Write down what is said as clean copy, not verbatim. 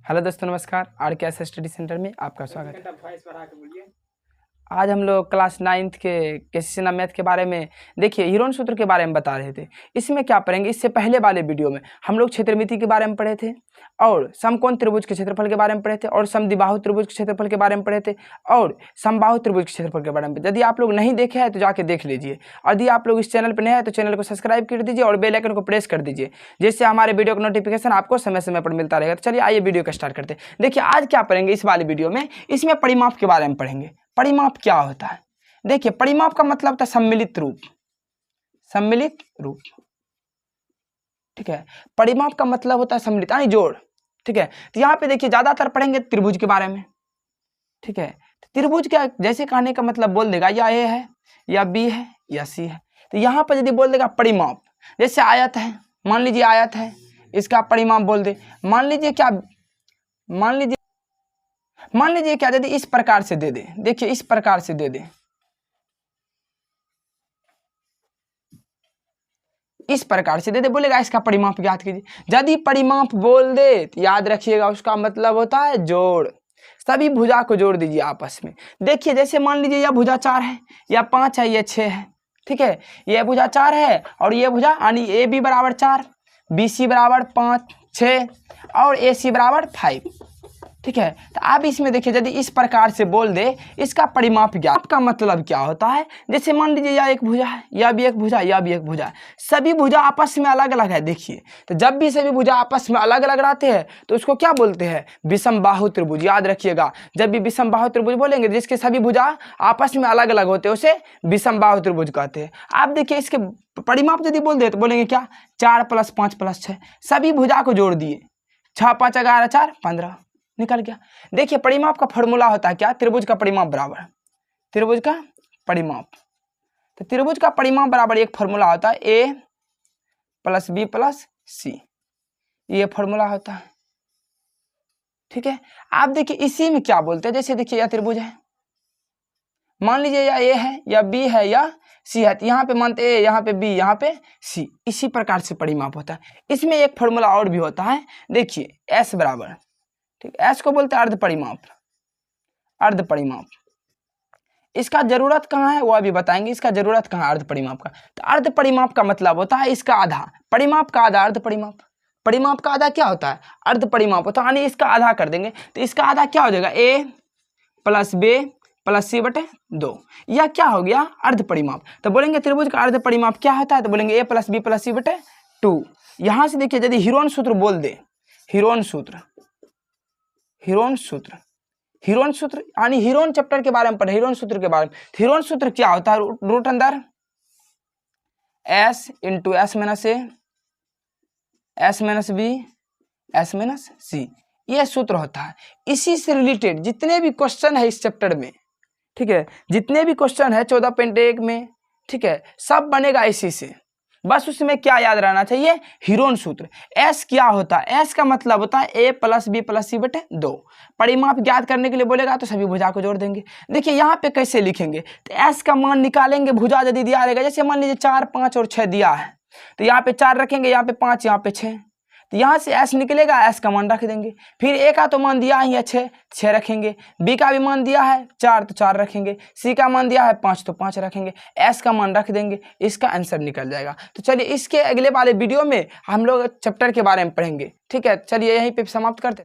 Hello दोस्तों, नमस्कार। RKS study centre में आपका स्वागत है। आज हम लोग क्लास 9th के केसीना मैथ के बारे में देखिए हीरोन सूत्र के बारे में बता रहे थे। इसमें क्या पढ़ेंगे, इससे पहले वाले वीडियो में हम लोग क्षेत्रमिति के बारे में पढ़े थे और समकोण त्रिभुज के क्षेत्रफल के बारे में पढ़े थे और समद्विबाहु त्रिभुज के क्षेत्रफल के बारे में पढ़े थे और समबाहु त्रिभुज के क्षेत्रफल के बारे में। यदि आप लोग नहीं देखे हैं तो जाके देख लीजिए, और यदि आप लोग इस चैनल पर नए हैं तो चैनल को सब्सक्राइब कर दीजिए और बेल आइकन को प्रेस कर दीजिए, जिससे हमारे वीडियो का नोटिफिकेशन आपको समय समय पर मिलता रहेगा। तो चलिए आइए वीडियो को स्टार्ट करते हैं। देखिए आज क्या पढ़ेंगे इस वाले वीडियो में, इसमें परिमाप के बारे में पढ़ेंगे। परिमाप क्या होता है? देखिए परिमाप का मतलब होता है सम्मिलित रूप। सम्मिलित रूप, ठीक है। परिमाप का मतलब होता है सम्मिलित यानी जोड़, ठीक है। तो यहाँ पे देखिए ज्यादातर पढ़ेंगे त्रिभुज के बारे में, ठीक है। तो त्रिभुज क्या, जैसे कहने का मतलब बोल देगा या ए है या बी है या सी है। तो यहाँ पर यदि बोल देगा परिमाप, जैसे आयत है, मान लीजिए आयत है, इसका परिमाप बोल दे। मान लीजिए क्या, मान लीजिए क्या, यदि इस प्रकार से दे दे, देखिए इस प्रकार से दे दे, इस प्रकार से दे दे, बोलेगा इसका परिमाप ज्ञात कीजिए। यदि परिमाप बोल दे तो याद रखिएगा उसका मतलब होता है जोड़। सभी भुजा को जोड़ दीजिए आपस में। देखिए जैसे मान लीजिए यह भुजा 4 है या 5 है, यह 6 है, ठीक है। यह भुजा 4 है और यह भुजा यानी ए बी बराबर 4, बी सी बराबर 5 6 और ए सी बराबर 5, ठीक है। तो आप इसमें देखिए यदि इस प्रकार से बोल दे इसका परिमाप ज्ञात का मतलब क्या होता है। जैसे मान लीजिए यह एक भुजा है, यह भी एक भुजा, यह भी एक भुजा है, सभी भुजा आपस में अलग अलग है। देखिए तो जब भी सभी भुजा आपस में अलग अलग रहते हैं तो उसको क्या बोलते हैं, विषम बाहु त्रिभुज। याद रखिएगा जब भी विषम बाहु त्रिभुज बोलेंगे जिसके सभी भुजा आपस में अलग अलग होते हैं उसे विषम बाहु त्रिभुज कहते हैं। आप देखिए इसके परिमाप यदि बोल दे तो बोलेंगे क्या, 4 + 5 + 6, सभी भुजा को जोड़ दिए, 6 × 5 = 11 4 15 निकल गया। देखिए परिमाप का फॉर्मूला होता है क्या, त्रिभुज का परिमाप बराबर त्रिभुज का परिमाप। तो त्रिभुज का परिमाप बराबर एक फॉर्मूला होता है a + b + c, ये फॉर्मूला होता है, ठीक है। आप देखिए इसी में क्या बोलते हैं, जैसे देखिए यह त्रिभुज है, मान लीजिए या a है या b है या c है, तो यहाँ पे मानते a, यहाँ पे b, यहाँ पे c। इसी प्रकार से परिमाप होता है। इसमें एक फॉर्मूला और भी होता है, देखिए s बराबर, ठीक, एस को बोलते हैं अर्ध परिमाप। अर्ध परिमाप इसका जरूरत कहाँ है वो अभी बताएंगे, इसका जरूरत कहाँ है अर्ध परिमाप का। तो अर्ध परिमाप का मतलब होता है इसका आधा, परिमाप का आधा अर्ध परिमाप। परिमाप का आधा क्या होता है, अर्ध परिमाप होता है, यानी इसका आधा कर देंगे तो इसका आधा क्या हो जाएगा, a + b + c/2। यह क्या हो गया, अर्ध परिमाप। तो बोलेंगे त्रिभुज का अर्ध परिमाप क्या होता है, तो बोलेंगे a + b + c/2। यहां से देखिए यदि हीरोन सूत्र बोल दे, हीरोन सूत्र, हीरोन सूत्र, हीरोन सूत्र यानी हीरोन चैप्टर के बारे में पढ़े, हीरोन सूत्र के बारे में। हीरोन सूत्र क्या होता है, रूट अंदर s × s - a s - b s - c, यह सूत्र होता है। इसी से रिलेटेड जितने भी क्वेश्चन है इस चैप्टर में, ठीक है, जितने भी क्वेश्चन है 14.1 में, ठीक है, सब बनेगा इसी से। बस उसमें क्या याद रहना चाहिए, हीरोन सूत्र। S क्या होता है, S का मतलब होता है a + b + c/2। परिमाप ज्ञात करने के लिए बोलेगा तो सभी भुजा को जोड़ देंगे। देखिए यहाँ पे कैसे लिखेंगे, तो S का मान निकालेंगे, भुजा यदि दिया रहेगा, जैसे मान लीजिए 4 5 और 6 दिया है, तो यहाँ पे 4 रखेंगे, यहाँ पे 5, यहाँ पे 6, तो यहाँ से S निकलेगा, S का मान रख देंगे। फिर A का तो मान दिया ही है 6 रखेंगे, B का भी मान दिया है 4 तो 4 रखेंगे, C का मान दिया है 5 तो 5 रखेंगे, S का मान रख देंगे, इसका आंसर निकल जाएगा। तो चलिए इसके अगले वाले वीडियो में हम लोग चैप्टर के बारे में पढ़ेंगे, ठीक है। चलिए यहीं पे समाप्त करते हैं।